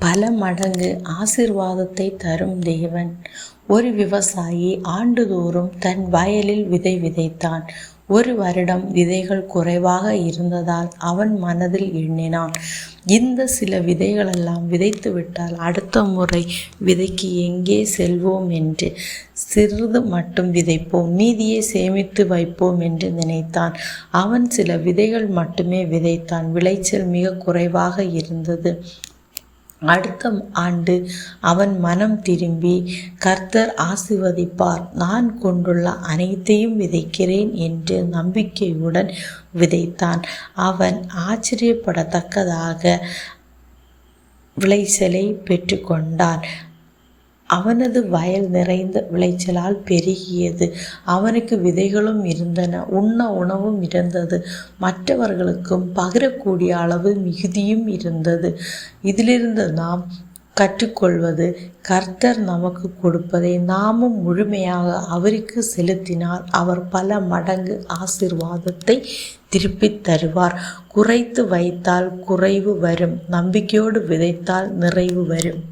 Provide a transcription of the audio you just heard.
பல மடங்கு ஆசீர்வாதத்தை தரும் தேவன். ஒரு விவசாயி ஆண்டுதோறும் தன் வயலில் விதை விதைத்தான். ஒரு வருடம் விதைகள் குறைவாக இருந்ததால் அவன் மனதில் எண்ணினான், இந்த சில விதைகளெல்லாம் விதைத்து விட்டால் அடுத்த முறை விதைக்கு எங்கே செல்வோம் என்று. சிறிது மட்டும் விதைப்போம், மீதியை சேமித்து வைப்போம் என்று நினைத்தான். அவன் சில விதைகள் மட்டுமே விதைத்தான். விளைச்சல் மிக குறைவாக இருந்தது. அடுத்த ஆண்டு அவன் மனம் திரும்பி, கர்த்தர் ஆசீர்வதிப்பார், நான் கொண்டுள்ள அனைத்தையும் விதைக்கிறேன் என்று நம்பிக்கையுடன் விதைத்தான். அவன் ஆச்சரியப்படத்தக்கதாக விளைச்சலை பெற்றுக்கொண்டான். அவனது வயல் நிறைந்த விளைச்சலால் பெருகியது. அவனுக்கு விதைகளும் இருந்தன, உண்ண உணவும் இருந்தது, மற்றவர்களுக்கும் பகிரக்கூடிய அளவு மிகுதியும் இருந்தது. இதிலிருந்து நாம் கற்றுக்கொள்வது, கர்த்தர் நமக்கு கொடுப்பதை நாமும் முழுமையாக அவருக்கு செலுத்தினால் அவர் பல மடங்கு ஆசீர்வாதத்தை திருப்பித் தருவார். குறைத்து வைத்தால் குறைவு வரும், நம்பிக்கையோடு விதைத்தால் நிறைவு வரும்.